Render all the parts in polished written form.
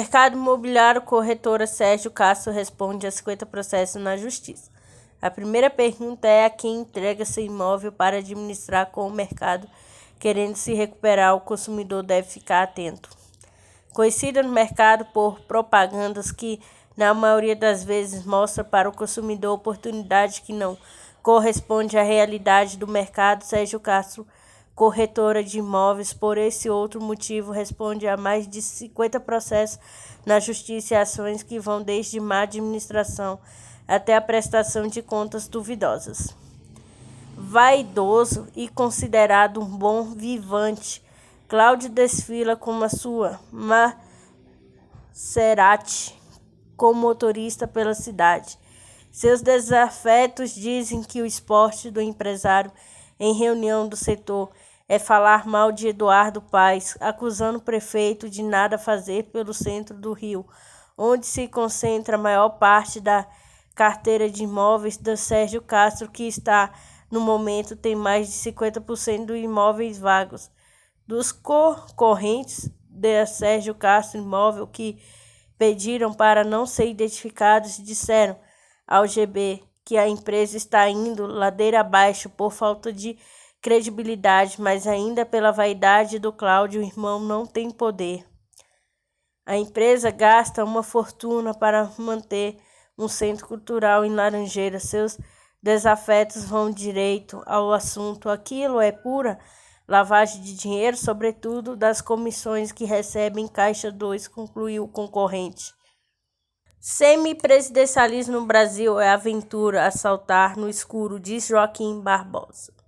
Mercado imobiliário, corretora Sérgio Castro responde a 50 processos na Justiça. A primeira pergunta é a quem entrega seu imóvel para administrar com o mercado. Querendo se recuperar, o consumidor deve ficar atento. Conhecida no mercado por propagandas que, na maioria das vezes, mostra para o consumidor oportunidade que não corresponde à realidade do mercado, Sérgio Castro, corretora de imóveis, por esse outro motivo, responde a mais de 50 processos na Justiça e ações que vão desde má administração até a prestação de contas duvidosas. Vaidoso e considerado um bom vivante, Cláudio desfila com a sua Maserati com motorista pela cidade. Seus desafetos dizem que o esporte do empresário em reunião do setor é falar mal de Eduardo Paes, acusando o prefeito de nada fazer pelo centro do Rio, onde se concentra a maior parte da carteira de imóveis do Sérgio Castro, que está, no momento, tem mais de 50% dos imóveis vagos. Dos concorrentes de Sérgio Castro Imóvel que pediram para não ser identificados, disseram ao GB que a empresa está indo ladeira abaixo por falta de credibilidade, mas ainda pela vaidade do Cláudio, o irmão não tem poder. A empresa gasta uma fortuna para manter um centro cultural em Laranjeira. Seus desafetos vão direito ao assunto. Aquilo é pura lavagem de dinheiro, sobretudo das comissões que recebe em Caixa 2, concluiu o concorrente. Semipresidencialismo no Brasil é aventura a saltar no escuro, diz Joaquim Barbosa.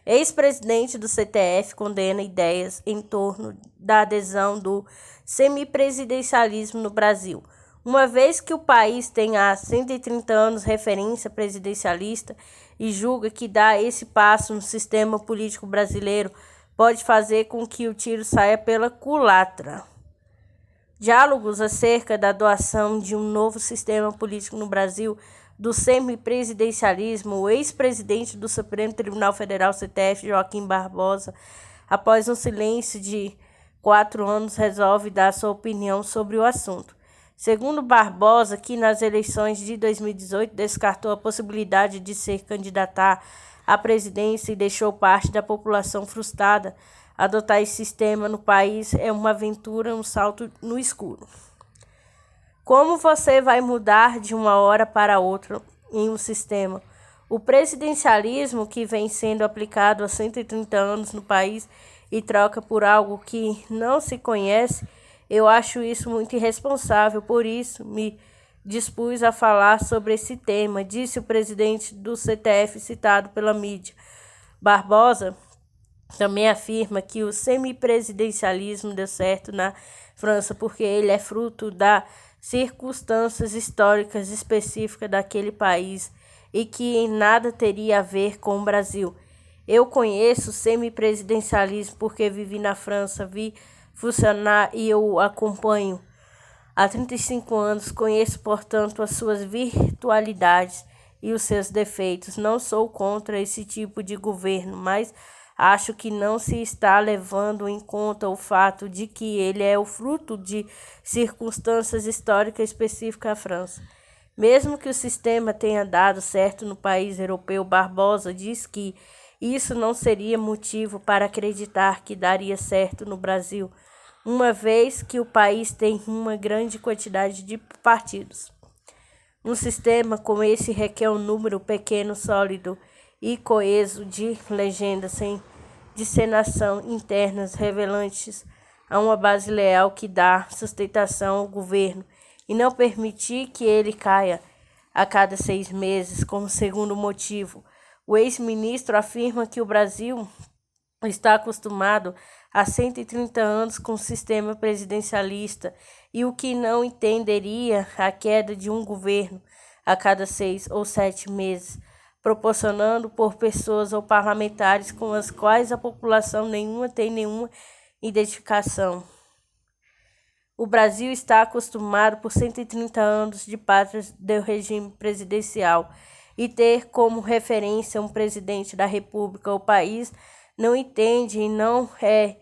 Ex-presidente do CTF condena ideias em torno da adesão do semipresidencialismo no Brasil. Uma vez que o país tem há 130 anos referência presidencialista e julga que dar esse passo no sistema político brasileiro pode fazer com que o tiro saia pela culatra. Diálogos acerca da adoção de um novo sistema político no Brasil, do semipresidencialismo, o ex-presidente do Supremo Tribunal Federal, CTF, Joaquim Barbosa, após um silêncio de 4 anos, resolve dar sua opinião sobre o assunto. Segundo Barbosa, que nas eleições de 2018 descartou a possibilidade de se candidatar à presidência e deixou parte da população frustrada, adotar esse sistema no país é uma aventura, um salto no escuro. Como você vai mudar de uma hora para outra em um sistema? O presidencialismo que vem sendo aplicado há 130 anos no país e troca por algo que não se conhece, eu acho isso muito irresponsável, por isso me dispus a falar sobre esse tema, disse o presidente do CTF citado pela mídia. Barbosa também afirma que o semipresidencialismo deu certo na França porque ele é fruto das circunstâncias históricas específicas daquele país e que em nada teria a ver com o Brasil. Eu conheço o semipresidencialismo porque vivi na França, vi funcionar e eu o acompanho há 35 anos. Conheço, portanto, as suas virtualidades e os seus defeitos. Não sou contra esse tipo de governo, mas acho que não se está levando em conta o fato de que ele é o fruto de circunstâncias históricas específicas à França. Mesmo que o sistema tenha dado certo no país europeu, Barbosa diz que isso não seria motivo para acreditar que daria certo no Brasil, uma vez que o país tem uma grande quantidade de partidos. Um sistema como esse requer um número pequeno, sólido e coeso de legendas sem disseminação internas revelantes a uma base leal que dá sustentação ao governo e não permitir que ele caia a cada 6 meses. Como segundo motivo, o ex-ministro afirma que o Brasil está acostumado há 130 anos com o sistema presidencialista e o que não entenderia a queda de um governo a cada 6 ou 7 meses, proporcionando por pessoas ou parlamentares com as quais a população nenhuma tem nenhuma identificação. O Brasil está acostumado por 130 anos de pátria do regime presidencial e ter como referência um presidente da República. O país não entende e não é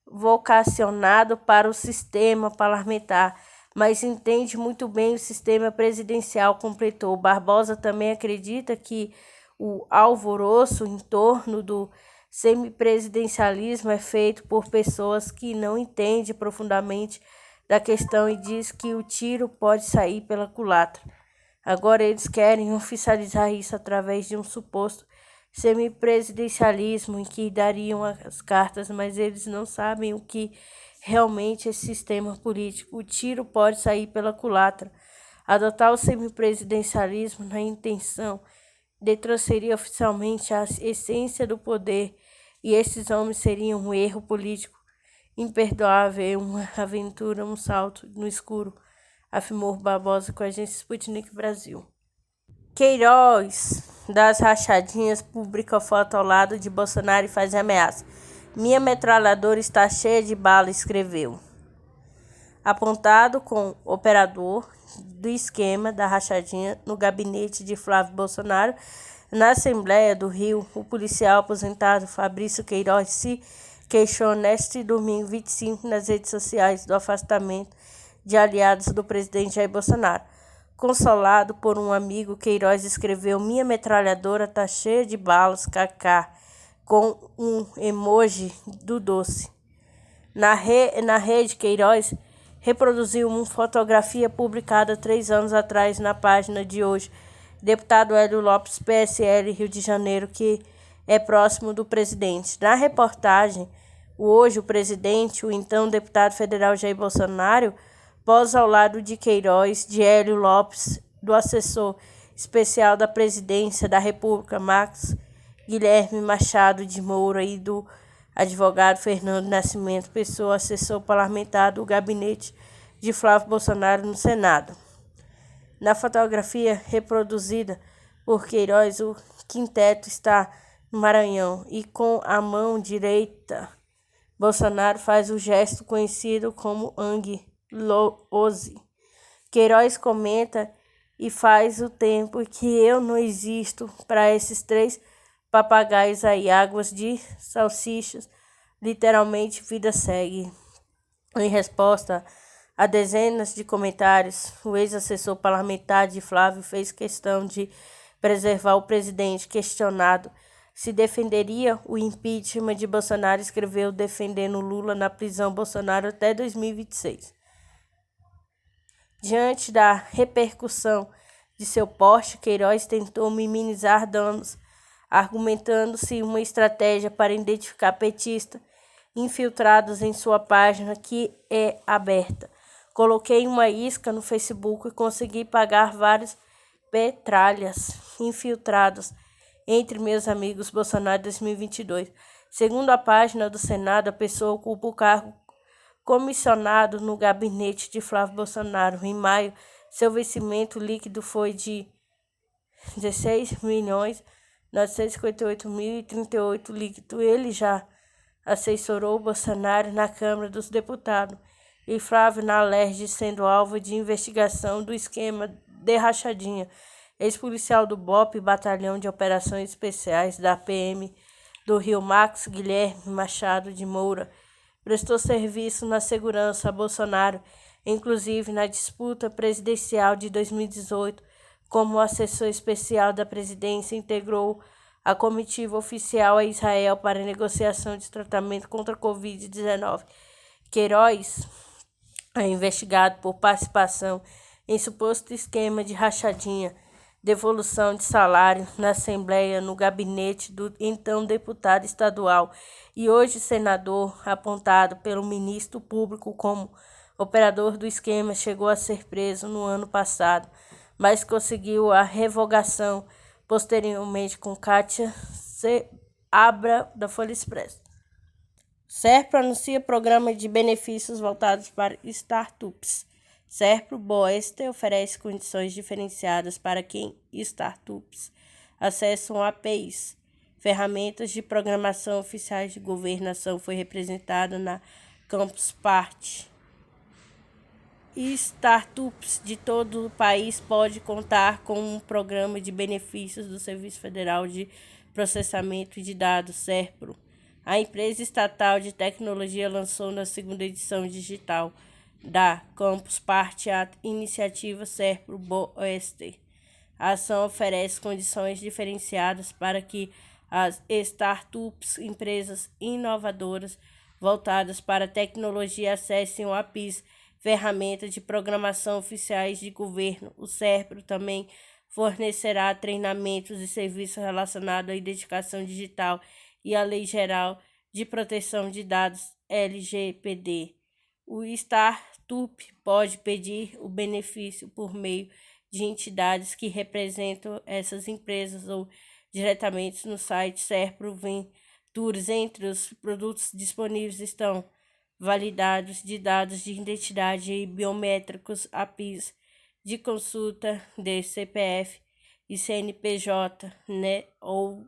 vocacionado para o sistema parlamentar, mas entende muito bem o sistema presidencial, completou. Barbosa também acredita que o alvoroço em torno do semipresidencialismo é feito por pessoas que não entendem profundamente da questão e diz que o tiro pode sair pela culatra. Agora eles querem oficializar isso através de um suposto semipresidencialismo em que dariam as cartas, mas eles não sabem o que realmente esse sistema político. O tiro pode sair pela culatra. Adotar o semipresidencialismo na intenção de transferir oficialmente a essência do poder, e esses homens seriam um erro político imperdoável, uma aventura, um salto no escuro, afirmou Barbosa com a agência Sputnik Brasil. Queiroz, das rachadinhas, publica foto ao lado de Bolsonaro e faz ameaça. Minha metralhadora está cheia de bala, escreveu. Apontado com operador do esquema da rachadinha no gabinete de Flávio Bolsonaro, na Assembleia do Rio, o policial aposentado Fabrício Queiroz se queixou neste domingo 25 nas redes sociais do afastamento de aliados do presidente Jair Bolsonaro. Consolado por um amigo, Queiroz escreveu: minha metralhadora tá cheia de balas, kkk, com um emoji do doce. Na rede, Queiroz reproduziu uma fotografia publicada 3 anos atrás na página de hoje. Deputado Hélio Lopes, PSL, Rio de Janeiro, que é próximo do presidente. Na reportagem, hoje o presidente, o então deputado federal Jair Bolsonaro, posa ao lado de Queiroz, de Hélio Lopes, do assessor especial da Presidência da República, Max Guilherme Machado de Moura, e do advogado Fernando Nascimento Pessoa, assessor parlamentar do gabinete de Flávio Bolsonaro no Senado. Na fotografia reproduzida por Queiroz, o quinteto está no Maranhão e com a mão direita Bolsonaro faz o gesto conhecido como Ang Lose. Queiroz comenta: e faz o tempo que eu não existo para esses 3 papagaios aí, águas de salsichas, literalmente vida segue. Em resposta a dezenas de comentários, o ex-assessor parlamentar de Flávio fez questão de preservar o presidente. Questionado se defenderia o impeachment de Bolsonaro, escreveu: defendendo Lula na prisão, Bolsonaro até 2026. Diante da repercussão de seu post, Queiroz tentou minimizar danos, argumentando-se uma estratégia para identificar petistas infiltrados em sua página, que é aberta. Coloquei uma isca no Facebook e consegui pagar vários petralhas infiltrados entre meus amigos Bolsonaro 2022. Segundo a página do Senado, a pessoa ocupa o cargo comissionado no gabinete de Flávio Bolsonaro. Em maio, seu vencimento líquido foi de 16.958.038 líquido. Ele já assessorou Bolsonaro na Câmara dos Deputados e Flávio na LERJ, sendo alvo de investigação do esquema de rachadinha. Ex-policial do BOP, Batalhão de Operações Especiais da PM do Rio, Max Guilherme Machado de Moura, prestou serviço na segurança a Bolsonaro, inclusive na disputa presidencial de 2018, como assessor especial da presidência, integrou a comitiva oficial a Israel para negociação de tratamento contra a Covid-19. Queiroz é investigado por participação em suposto esquema de rachadinha, devolução de salário na Assembleia, no gabinete do então deputado estadual e hoje senador, apontado pelo ministro público como operador do esquema. Chegou a ser preso no ano passado, mas conseguiu a revogação posteriormente com Kátia Seabra, da Folha Expressa. Serpro anuncia programa de benefícios voltados para startups. Serpro Boeste oferece condições diferenciadas para quem startups acessam APIs. Ferramentas de programação oficiais de governação foi representada na Campus Party. Startups de todo o país podem contar com um programa de benefícios do Serviço Federal de Processamento de Dados, Serpro. A empresa estatal de tecnologia lançou na segunda edição digital da Campus Party, a iniciativa Serpro Oeste. A ação oferece condições diferenciadas para que as startups, empresas inovadoras voltadas para a tecnologia, acessem o APIS, ferramenta de programação oficiais de governo. O Serpro também fornecerá treinamentos e serviços relacionados à identificação digital e à Lei Geral de Proteção de Dados LGPD. O startup pode pedir o benefício por meio de entidades que representam essas empresas ou diretamente no site Serpro Ventures. Entre os produtos disponíveis estão validados de dados de identidade e biométricos, APIs de consulta de CPF e CNPJ, ou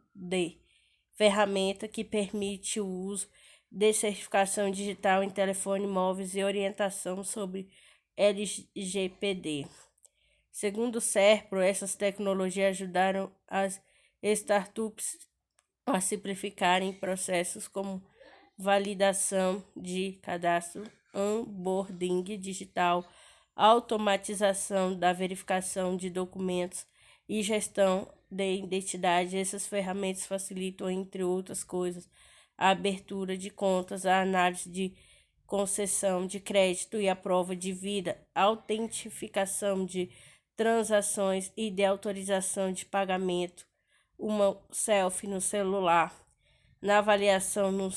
ferramenta que permite o uso de certificação digital em telefones móveis e orientação sobre LGPD. Segundo o Serpro, essas tecnologias ajudaram as startups a simplificarem processos como validação de cadastro, onboarding digital, automatização da verificação de documentos e gestão de identidade. Essas ferramentas facilitam, entre outras coisas, a abertura de contas, a análise de concessão de crédito e a prova de vida, autentificação de transações e de autorização de pagamento, uma selfie no celular. Na avaliação no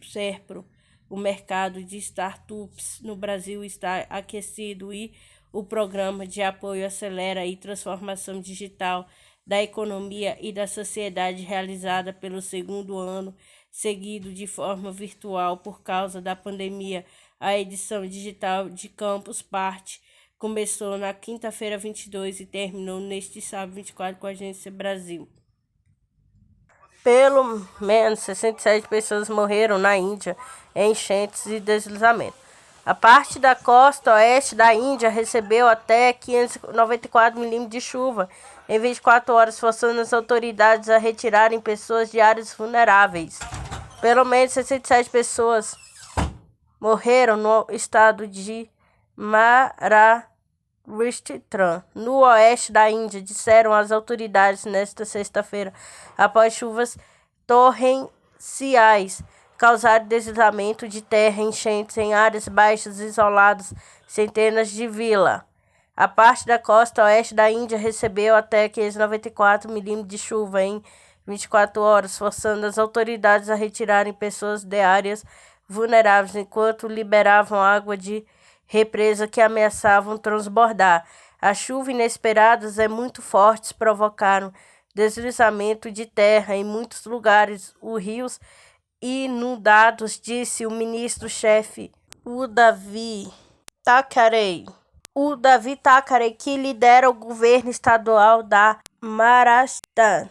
Serpro, o mercado de startups no Brasil está aquecido e o programa de apoio acelera a transformação digital da economia e da sociedade, realizada pelo segundo ano seguido de forma virtual por causa da pandemia. A edição digital de Campus Party começou na quinta-feira 22 e terminou neste sábado 24 com a Agência Brasil. Pelo menos 67 pessoas morreram na Índia em enchentes e deslizamentos. A parte da costa oeste da Índia recebeu até 594 milímetros de chuva em 24 horas, forçando as autoridades a retirarem pessoas de áreas vulneráveis. Pelo menos 67 pessoas morreram no estado de Maharashtra, no oeste da Índia, disseram as autoridades nesta sexta-feira, após chuvas torrenciais causar deslizamento de terra, enchentes em áreas baixas isoladas, centenas de vilas. A parte da costa oeste da Índia recebeu até 594 milímetros de chuva em 24 horas, forçando as autoridades a retirarem pessoas de áreas vulneráveis enquanto liberavam água de represa que ameaçavam transbordar. As chuvas inesperadas e muito fortes provocaram deslizamento de terra em muitos lugares. Os rios inundados, disse o ministro-chefe, o Davi Thackeray, que lidera o governo estadual da Maharashtra.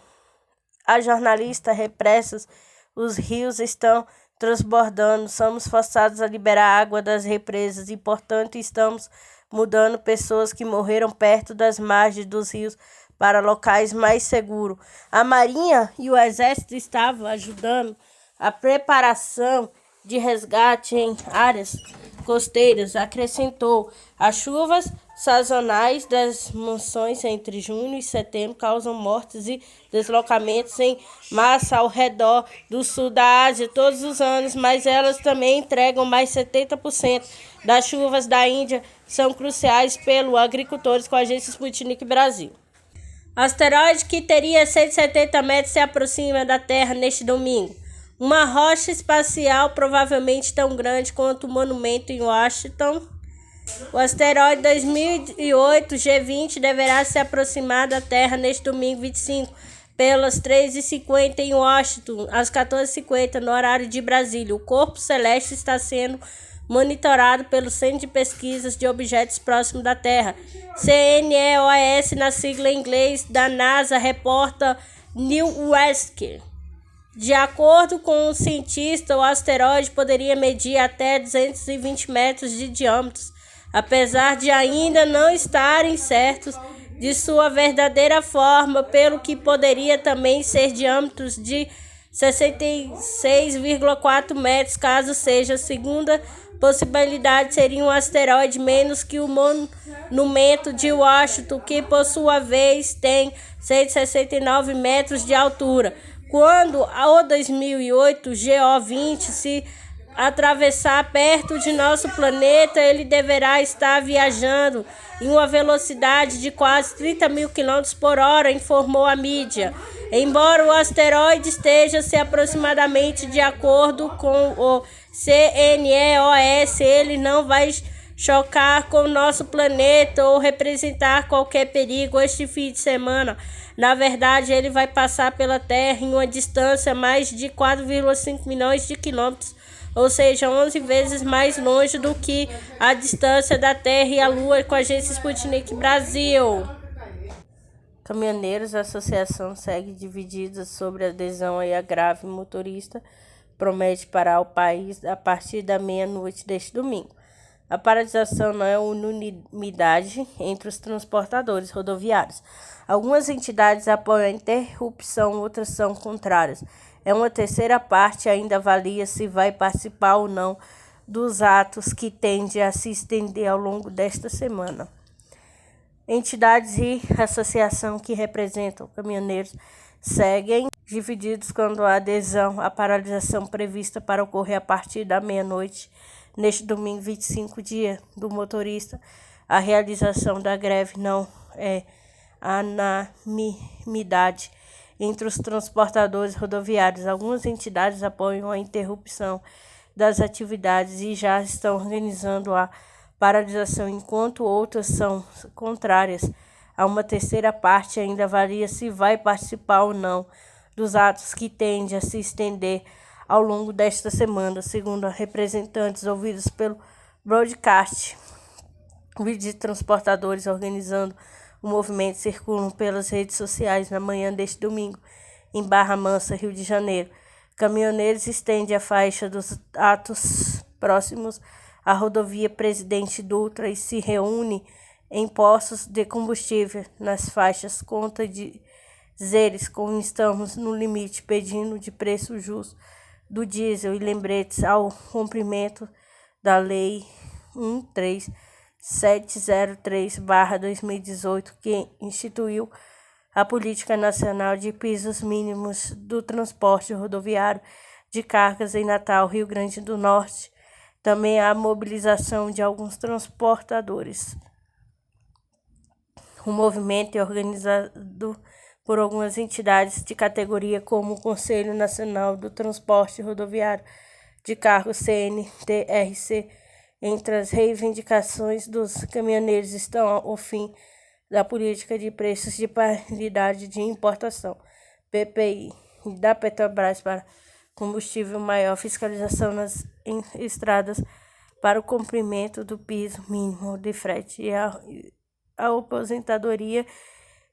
A jornalista repressas, os rios estão transbordando, somos forçados a liberar água das represas e, portanto, estamos mudando pessoas que morreram perto das margens dos rios para locais mais seguros. A Marinha e o Exército estavam ajudando a preparação de resgate em áreas costeiras, acrescentou. As chuvas sazonais das monções entre junho e setembro causam mortes e deslocamentos em massa ao redor do sul da Ásia todos os anos, mas elas também entregam mais 70% das chuvas da Índia, são cruciais pelos agricultores, com a agência Sputnik Brasil. Asteroide que teria 170 metros se aproxima da Terra neste domingo. Uma rocha espacial provavelmente tão grande quanto o monumento em Washington. O asteroide 2008 G20 deverá se aproximar da Terra neste domingo 25, pelas 3h50 em Washington, às 14h50 no horário de Brasília. O corpo celeste está sendo monitorado pelo Centro de Pesquisas de Objetos Próximos da Terra, CNEOS na sigla em inglês, da NASA, reporta Newsweek. De acordo com o cientista, o asteroide poderia medir até 220 metros de diâmetro, apesar de ainda não estarem certos de sua verdadeira forma, pelo que poderia também ser diâmetros de 66,4 metros, caso seja, segundo possibilidade seria um asteroide menos que o monumento de Washington, que por sua vez tem 169 metros de altura. Quando o 2008 GO20 se atravessar perto de nosso planeta, ele deverá estar viajando em uma velocidade de quase 30 mil km por hora, informou a mídia. Embora o asteroide esteja se aproximadamente de acordo com o CNEOS, ele não vai chocar com o nosso planeta ou representar qualquer perigo este fim de semana. Na verdade, ele vai passar pela Terra em uma distância mais de 4,5 milhões de quilômetros, ou seja, 11 vezes mais longe do que a distância da Terra e a Lua, com a agência Sputnik Brasil. Caminhoneiros, a associação segue dividida sobre a adesão à greve motorista, promete parar o país a partir da meia-noite deste domingo. A paralisação não é unanimidade entre os transportadores rodoviários. Algumas entidades apoiam a interrupção, outras são contrárias. Uma terceira parte ainda avalia se vai participar ou não dos atos que tendem a se estender ao longo desta semana. Entidades e associação que representam caminhoneiros seguem divididos quando a adesão à paralisação prevista para ocorrer a partir da meia-noite neste domingo 25, dia do motorista. A realização da greve não é unanimidade entre os transportadores rodoviários. Algumas entidades apoiam a interrupção das atividades e já estão organizando a paralisação, enquanto outras são contrárias. A uma terceira parte ainda avalia se vai participar ou não dos atos que tendem a se estender ao longo desta semana, segundo representantes ouvidos pelo broadcast. Vídeos de transportadores organizando o movimento circulam pelas redes sociais na manhã deste domingo, em Barra Mansa, Rio de Janeiro. Caminhoneiros estendem a faixa dos atos próximos à rodovia Presidente Dutra e se reúne em postos de combustível nas faixas conta dizeres como estamos no limite, pedindo de preço justo do diesel e lembretes ao cumprimento da Lei 13703/2018, que instituiu a Política Nacional de Pisos Mínimos do Transporte Rodoviário de Cargas em Natal, Rio Grande do Norte. Também há mobilização de alguns transportadores. O movimento é organizado por algumas entidades de categoria, como o Conselho Nacional do Transporte Rodoviário de Carros, CNTRC. Entre as reivindicações dos caminhoneiros estão o fim da política de preços de paridade de importação, PPI, da Petrobras para combustível, maior fiscalização nas estradas para o cumprimento do piso mínimo de frete e a aposentadoria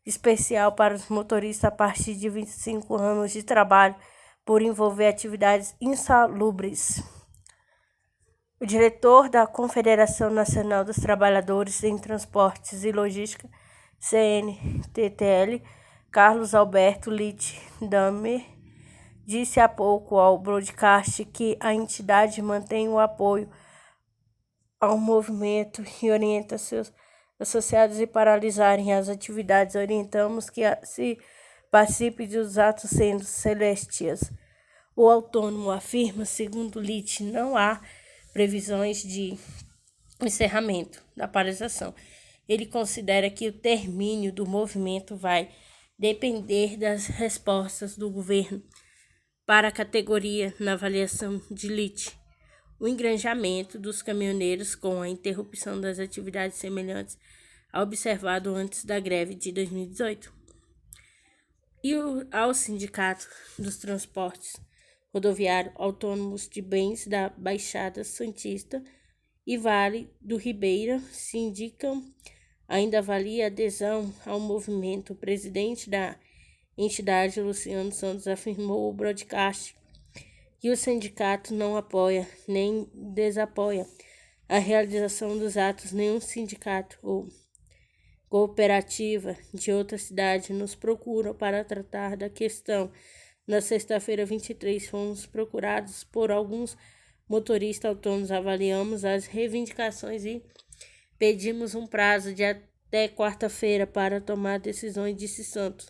especial para os motoristas a partir de 25 anos de trabalho por envolver atividades insalubres. O diretor da Confederação Nacional dos Trabalhadores em Transportes e Logística, CNTTL, Carlos Alberto Litt Damer, disse há pouco ao broadcast que a entidade mantém o apoio ao movimento e orienta seus associados a paralisarem as atividades. Orientamos que se participe dos atos sendo celestiais. O autônomo afirma, segundo Litt, não há previsões de encerramento da paralisação. Ele considera que o término do movimento vai depender das respostas do governo para a categoria. Na avaliação de Litt, o engranjamento dos caminhoneiros com a interrupção das atividades semelhantes ao observado antes da greve de 2018. E ao Sindicato dos Transportes Rodoviário Autônomos de Bens da Baixada Santista e Vale do Ribeira sindicam ainda avalia adesão ao movimento. O presidente da entidade, Luciano Santos, afirmou ao broadcast que o sindicato não apoia nem desapoia a realização dos atos. Nenhum sindicato ou cooperativa de outra cidade nos procura para tratar da questão. Na sexta-feira, 23, fomos procurados por alguns motoristas autônomos avaliamos as reivindicações e pedimos um prazo de até quarta-feira para tomar decisões, disse Santos.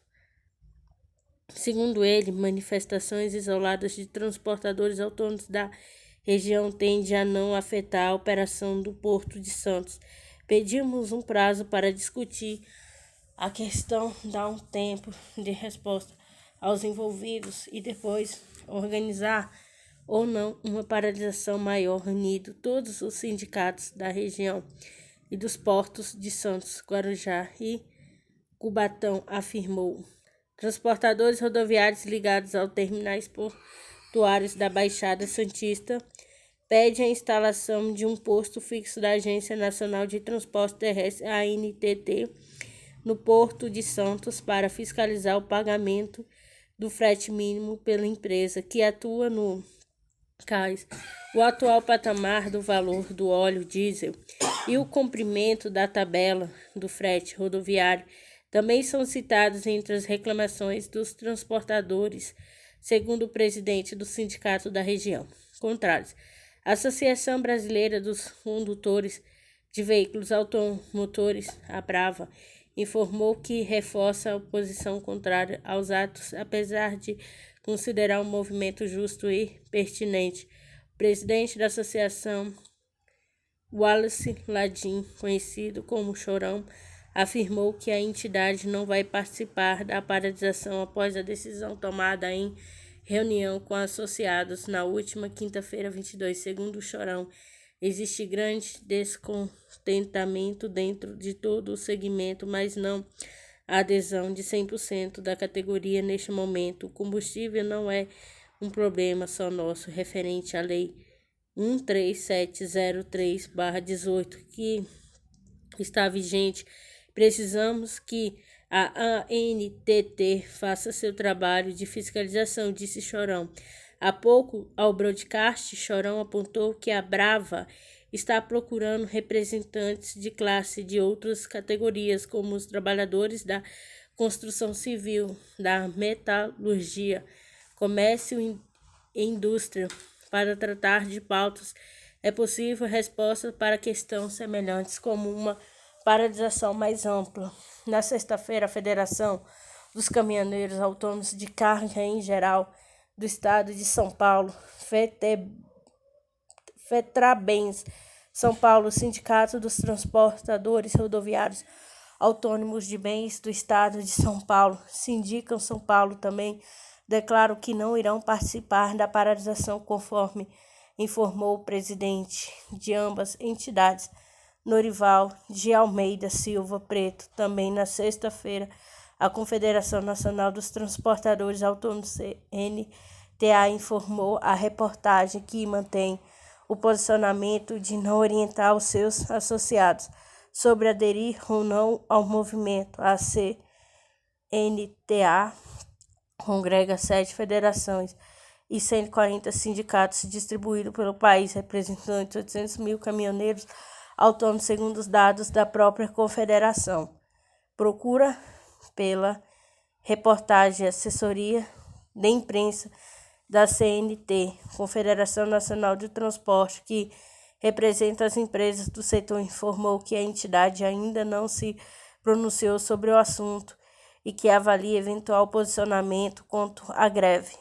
Segundo ele, manifestações isoladas de transportadores autônomos da região tendem a não afetar a operação do Porto de Santos. Pedimos um prazo para discutir a questão, dar um tempo de resposta aos envolvidos e depois organizar ou não uma paralisação maior, unindo todos os sindicatos da região e dos portos de Santos, Guarujá e Cubatão, afirmou. Transportadores rodoviários ligados aos terminais portuários da Baixada Santista pedem a instalação de um posto fixo da Agência Nacional de Transporte Terrestre, ANTT, no Porto de Santos para fiscalizar o pagamento do frete mínimo pela empresa que atua no cais, o atual patamar do valor do óleo diesel e o cumprimento da tabela do frete rodoviário também são citados entre as reclamações dos transportadores, segundo o presidente do sindicato da região. Contrários, a Associação Brasileira dos Condutores de Veículos Automotores, a Brava, informou que reforça a oposição contrária aos atos, apesar de considerar o movimento justo e pertinente. O presidente da associação, Wallace Ladim, conhecido como Chorão, afirmou que a entidade não vai participar da paralisação após a decisão tomada em reunião com associados na última quinta-feira, 22. Segundo o Chorão, existe grande descontentamento dentro de todo o segmento, mas não a adesão de 100% da categoria neste momento. O combustível não é um problema só nosso, referente à Lei 13703/18, que está vigente. Precisamos que a ANTT faça seu trabalho de fiscalização, disse Chorão. Há pouco, ao broadcast, Chorão apontou que a Brava está procurando representantes de classe de outras categorias, como os trabalhadores da construção civil, da metalurgia, comércio e indústria, para tratar de pautas. É possível resposta para questões semelhantes, como uma paralisação mais ampla. Na sexta-feira, a Federação dos Caminhoneiros Autônomos de Carga em Geral do Estado de São Paulo, FETRABENS São Paulo, Sindicato dos Transportadores Rodoviários Autônomos de Bens do Estado de São Paulo, Sindicam São Paulo também declaram que não irão participar da paralisação, conforme informou o presidente de ambas entidades, Norival de Almeida Silva Preto. Também na sexta-feira, a Confederação Nacional dos Transportadores Autônomos, CNTA, informou a reportagem que mantém o posicionamento de não orientar os seus associados sobre aderir ou não ao movimento. A CNTA congrega 7 federações e 140 sindicatos distribuídos pelo país, representando 800 mil caminhoneiros autônomos, segundo os dados da própria confederação. Procura pela reportagem assessoria de imprensa da CNT, Confederação Nacional de Transporte, que representa as empresas do setor, informou que a entidade ainda não se pronunciou sobre o assunto e que avalia eventual posicionamento quanto à greve.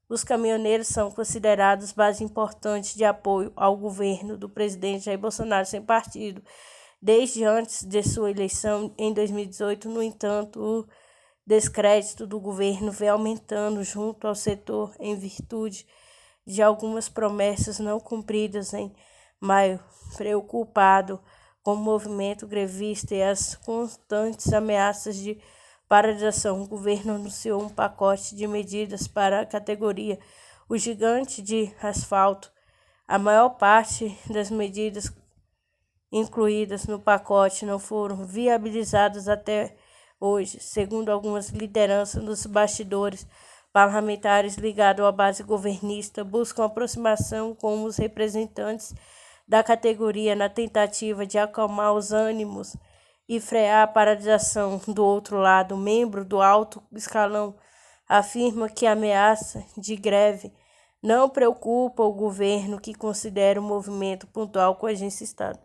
Os caminhoneiros são considerados base importante de apoio ao governo do presidente Jair Bolsonaro sem partido desde antes de sua eleição em 2018. No entanto, o descrédito do governo vem aumentando junto ao setor em virtude de algumas promessas não cumpridas. Em maio, preocupado com o movimento grevista e as constantes ameaças de paralisação, o governo anunciou um pacote de medidas para a categoria, o gigante de asfalto. A maior parte das medidas incluídas no pacote não foram viabilizadas até hoje, segundo algumas lideranças dos bastidores. Parlamentares ligados à base governista buscam aproximação com os representantes da categoria na tentativa de acalmar os ânimos e frear a paralisação. Do outro lado, membro do alto escalão afirma que a ameaça de greve Não preocupa o governo que considera o movimento pontual com agência Estado.